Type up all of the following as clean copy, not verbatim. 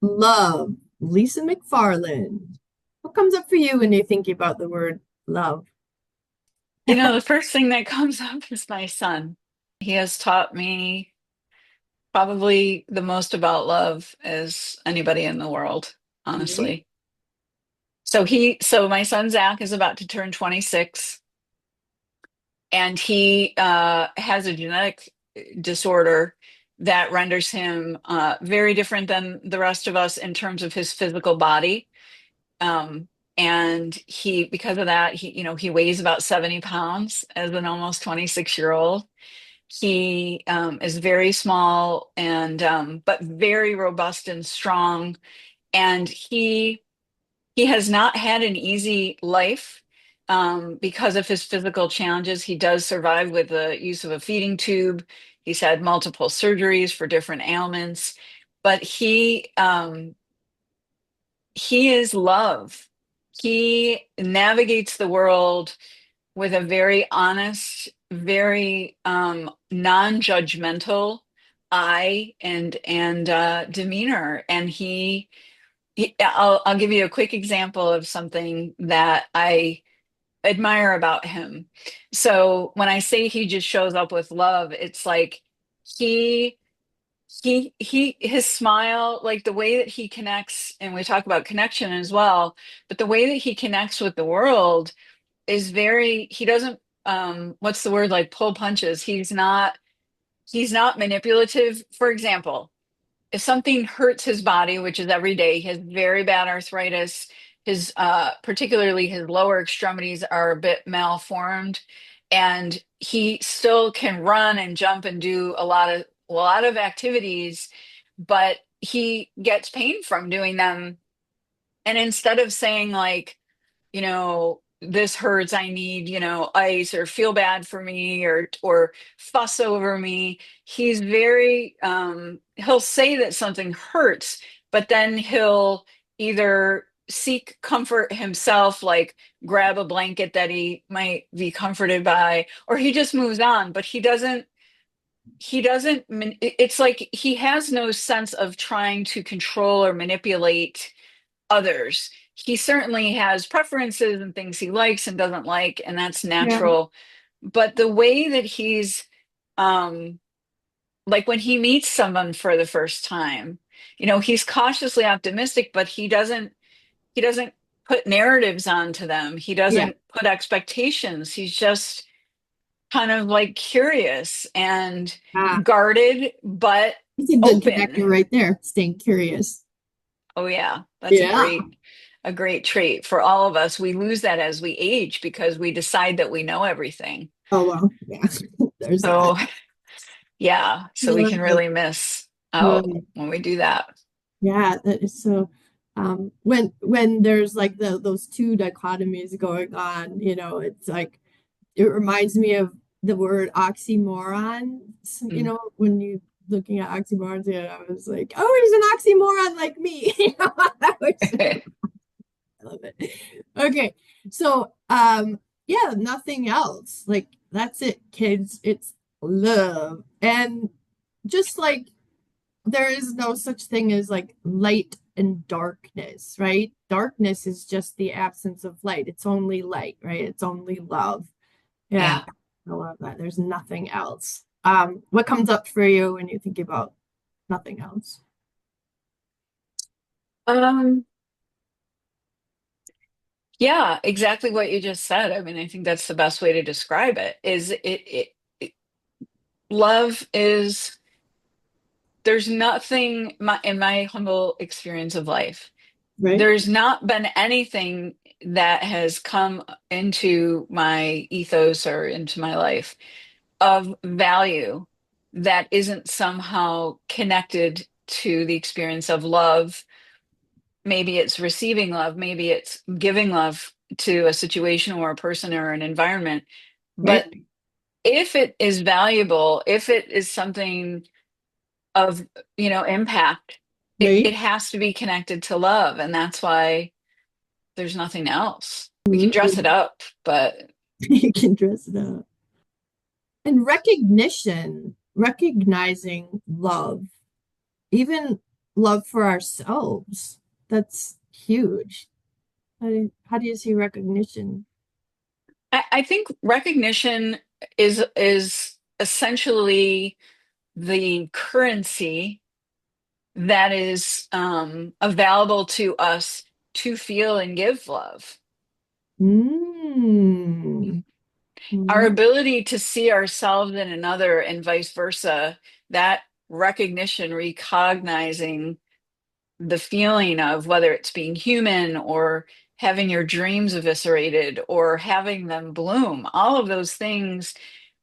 Love, Lisa McFarland. What comes up for you when you're thinking about the word love? The first thing that comes up is my son. He has taught me probably the most about love as anybody in the world, Right? honestly. So my son Zach is about to turn 26, and he has a genetic disorder that renders him very different than the rest of us in terms of his physical body. Um, and because of that, he weighs about 70 pounds as an almost 26-year-old. He is very small and but very robust and strong. And he has not had an easy life because of his physical challenges. He does survive with the use of a feeding tube. He's had multiple surgeries for different ailments, but he is love. He navigates the world with a very honest, very non-judgmental eye and demeanor. And I'll give you a quick example of something that I admire about him. So when I say he just shows up with love, it's like he his smile, like the way that he connects, and we talk about connection as well, but the way that he connects with the world is he doesn't what's the word, like pull punches. He's not manipulative. For example, if something hurts his body, which is every day, he has very bad arthritis. His particularly his lower extremities are a bit malformed, and he still can run and jump and do a lot of activities, but he gets pain from doing them. And instead of saying like, this hurts, I need, ice, or feel bad for me, or fuss over me. He'll say that something hurts, but then he'll either seek comfort himself, like grab a blanket that he might be comforted by, or he just moves on. But it's like he has no sense of trying to control or manipulate others. He certainly has preferences and things he likes and doesn't like, and that's Yeah. natural. But the way that um, like when he meets someone for the first time, he's cautiously optimistic, but he doesn't put narratives onto them. He Yeah. doesn't put expectations. He's just kind of like curious and Ah, guarded, but it's a good open. connector right there. Staying curious. Oh yeah, that's a Yeah. great trait for all of us. We lose that as we age because we decide that we know everything. Oh well. Yeah. There's that. So yeah, so we can Right. really miss out Right. when we do that. Yeah, that is so when there's like those two dichotomies going on, it's like it reminds me of the word oxymoron. Mm. When you looking at oxymorons, I was like, oh, he's an oxymoron like me. That was, I love it. Okay. So yeah, nothing else. Like that's it, kids. It's love. And just like there is no such thing as like light and darkness, right? Darkness is just the absence of light. It's only light, right? It's only love. Yeah, Yeah. I love that. There's nothing else. What comes up for you when you think about nothing else? Um, yeah, exactly what you just said. I mean, I think that's the best way to describe it. Love is there's nothing in my humble experience of life. Right? There's not been anything that has come into my ethos or into my life of value that isn't somehow connected to the experience of love. Maybe it's receiving love, maybe it's giving love to a situation or a person or an environment. Right? But if it is valuable, if it is something of, impact, it Right? has to be connected to love. And that's why there's nothing else. We can dress Mhm. it up, but You can dress it up. And recognition, recognizing love, even love for ourselves. That's huge. How do you see recognition? I think recognition is essentially the currency that is available to us to feel and give love. Mm. Our Love. ability to see ourselves in another and vice versa, that recognition, recognizing the feeling of whether it's being human or having your dreams eviscerated or having them bloom, all of those things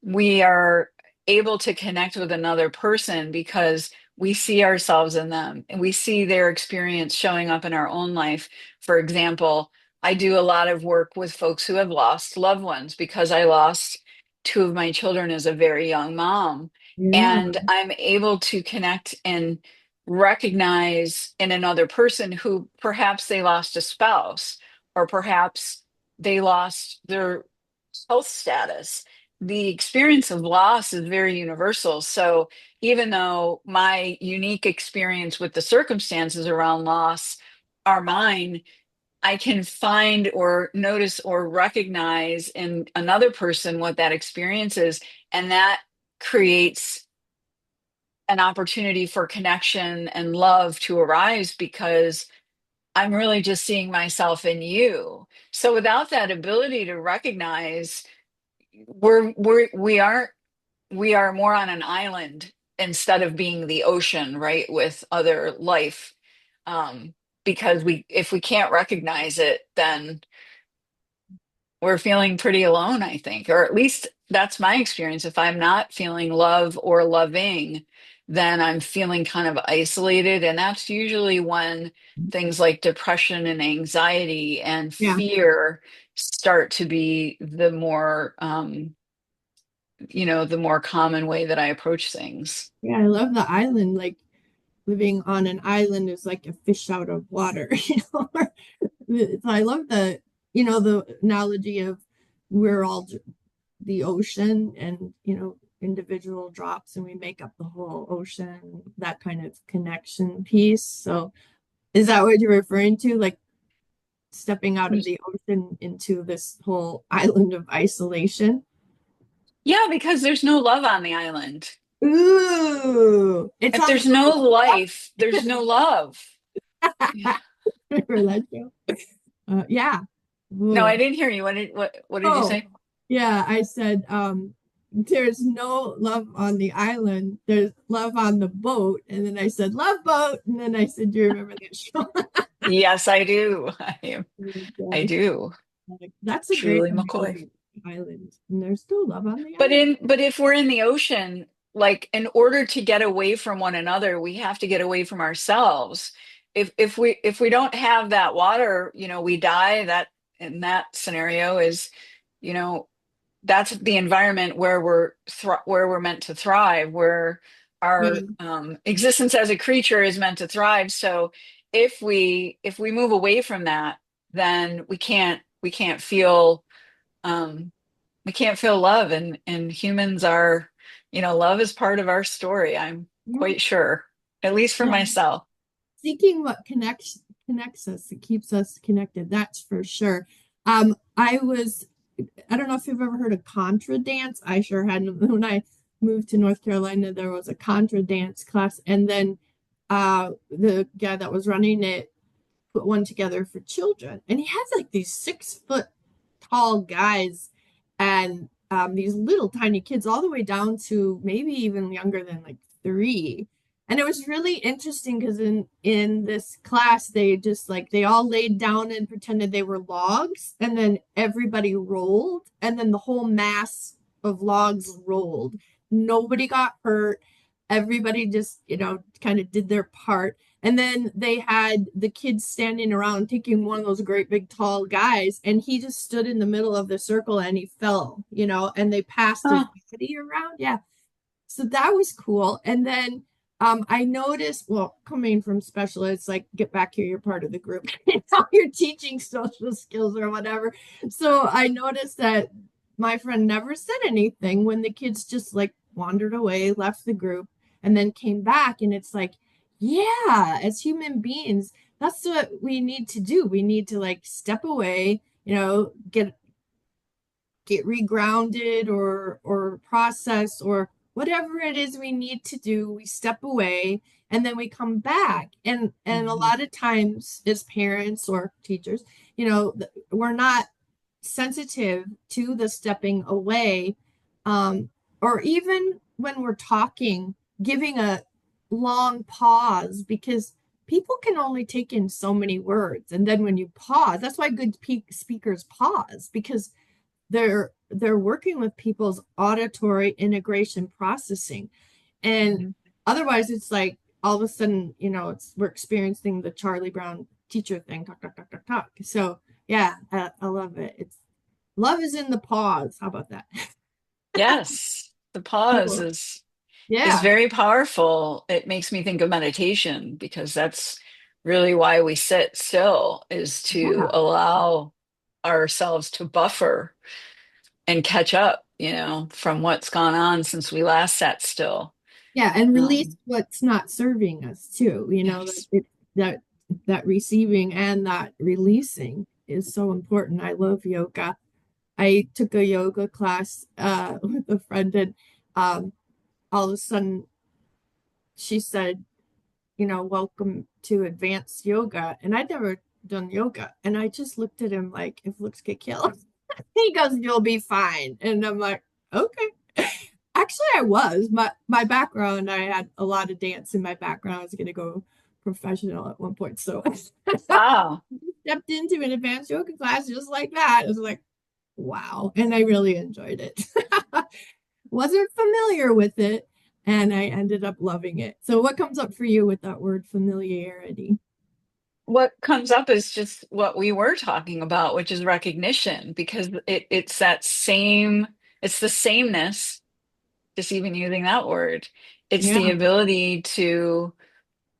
we are able to connect with another person because we see ourselves in them and we see their experience showing up in our own life. For example, I do a lot of work with folks who have lost loved ones because I lost two of my children as a very young mom. Yeah. And I'm able to connect and recognize in another person who perhaps they lost a spouse or perhaps they lost their health status. The experience of loss is very universal. So even though my unique experience with the circumstances around loss are mine, I can find or notice or recognize in another person what that experience is. And that creates an opportunity for connection and love to arise because I'm really just seeing myself in you. So without that ability to recognize, we aren't we are more on an island instead of being the ocean, right, with other life. Um, because we if we can't recognize it, then we're feeling pretty alone, I think, or at least that's my experience. If I'm not feeling love or loving, then I'm feeling kind of isolated. And that's usually when things like depression and anxiety and Yeah. fear start to be the more common way that I approach things. Yeah, I love the island. Like living on an island is like a fish out of water, So I love the analogy of we're all the ocean and, individual drops and we make up the whole ocean, that kind of connection piece. So is that what you're referring to? Like stepping out of the ocean into this whole island of isolation? Yeah, because there's no love on the island. Ooh, it's If on there's no life, there's no love. Yeah. for that show. Yeah. No, Ooh. I didn't hear you. What did you Oh, say? yeah. I said, there's no love on the island. There's love on the boat. And then I said, love boat. And then I said, do you remember that show? Yes, I do. I Gosh, do. that's a great Julie McCoy. analogy. Island. And there's no love on the But island. if we're in the ocean, like in order to get away from one another, we have to get away from ourselves. If we don't have that water, we die. That in that scenario is, you know, that's the environment where we're meant to thrive, where our Yeah. existence as a creature is meant to thrive. So if we move away from that, then we can't feel um, we can't feel love, and humans are, love is part of our story. I'm Yeah. quite sure, at least for Yeah. myself. Seeking what connects us, it keeps us connected. That's for sure. I don't know if you've ever heard of contra dance. I sure hadn't. When I moved to North Carolina, there was a contra dance class, and then the guy that was running it put one together for children, and he had like these 6 foot tall guys and these little tiny kids, all the way down to maybe even younger than like 3. And it was really interesting because in this class, they all laid down and pretended they were logs, and then everybody rolled, and then the whole mass of logs rolled. Nobody got hurt. Everybody just, kind of did their part. And then they had the kids standing around taking one of those great big tall guys, and he just stood in the middle of the circle and he fell, and they passed his Oh, body around. Yeah. So that was cool. And then I noticed, well, coming from special, it's like, get back here, you're part of the group. You're teaching social skills or whatever. So I noticed that my friend never said anything when the kids just like wandered away, left the group, and then came back. And it's like, Yeah, as human beings, that's what we need to do. We need to like step away, get regrounded or process or whatever it is we need to do. We step away and then we come back. And a Mhm. lot of times as parents or teachers, we're not sensitive to the stepping away, um, or even when we're talking, giving a long pause because people can only take in so many words. And then when you pause, that's why good speakers pause because they're working with people's auditory integration processing. And Mhm. otherwise it's like all of a sudden, we're experiencing the Charlie Brown teacher thing, talk, talk, talk, talk, talk. So yeah, I love it. It's love is in the pause. How about that? Yes, the pause Cool. is Yeah. very powerful. It makes me think of meditation because that's really why we sit still, is to Yeah. allow ourselves to buffer and catch up, from what's gone on since we last sat still. Yeah, and release Um, what's not serving us too. yes. That that receiving and that releasing is so important. I love yoga. I took a yoga class with a friend, and um, all of a sudden she said, welcome to advanced yoga. And I'd never done yoga. And I just looked at him like, if looks get killed. He goes, you'll be fine. And I'm like, okay. Actually, I was. My background, I had a lot of dance in my background. I was gonna go professional at one point. So Wow. stepped into an advanced yoga class just like that. It was like, wow. And I really enjoyed it. Wasn't familiar with it, and I ended up loving it. So what comes up for you with that word familiarity? What comes up is just what we were talking about, which is recognition, because it's the sameness, just even using that word. It's the Yeah, ability to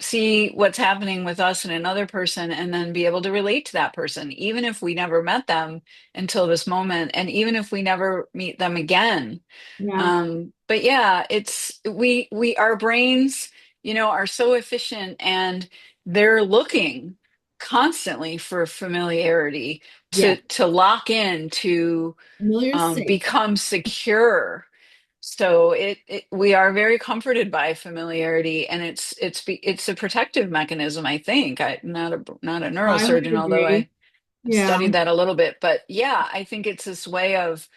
see what's happening with us and another person and then be able to relate to that person, even if we never met them until this moment, and even if we never meet them again. yeah, But yeah, it's we our brains, are so efficient, and they're looking constantly for familiarity yeah. to lock in, to Familiar is safe. become secure. So we are very comforted by familiarity, and it's a protective mechanism, I think. Not a I would neurosurgeon, although agree. I Yeah, studied that a little bit. But yeah, I think it's this way of,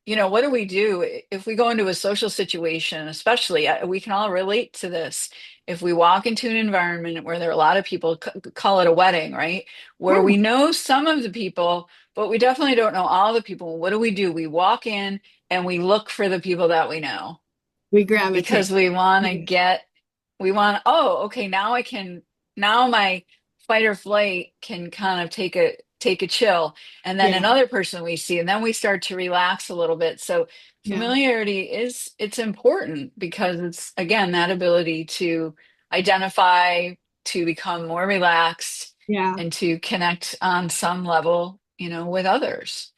what do we do if we go into a social situation, especially, we can all relate to this. If we walk into an environment where there are a lot of people, call it a wedding, right? Where yeah. we know some of the people, but we definitely don't know all the people. What do? We walk in and we look for the people that we know, We gravitate. because we want to Yeah, get, oh, okay, now my fight or flight can kind of take a chill. And then yeah, another person we see, and then we start to relax a little bit. So yeah. familiarity it's important because it's, again, that ability to identify, to become more relaxed, Yeah. and to connect on some level, with others.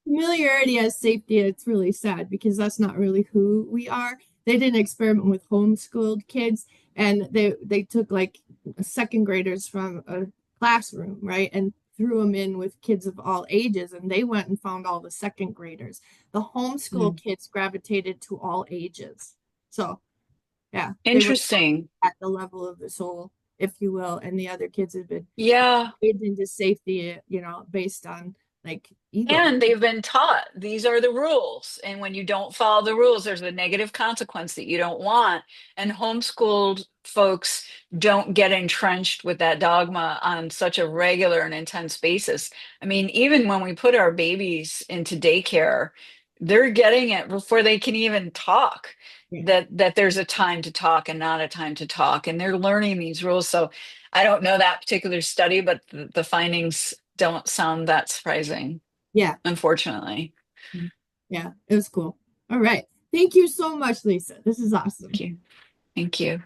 Familiarity as safety, it's really sad because that's not really who we are. They did an experiment with homeschooled kids, and they took like second graders from a classroom, right, and threw them in with kids of all ages, and they went and found all the second graders. The homeschool Mm. kids gravitated to all ages. So yeah, they were Interesting. at the level of the soul, if you will, and the other kids had been Yeah. made into safety, based on like ego. And they've been taught these are the rules. And when you don't follow the rules, there's a negative consequence that you don't want. And homeschooled folks don't get entrenched with that dogma on such a regular and intense basis. I mean, even when we put our babies into daycare, they're getting it before they can even talk. Yeah. That there's a time to talk and not a time to talk. And they're learning these rules. So I don't know that particular study, but the findings don't sound that surprising, Yeah. unfortunately. Yeah. It was cool. All right. Thank you so much, Lisa. This is awesome. Thank you. Thank you.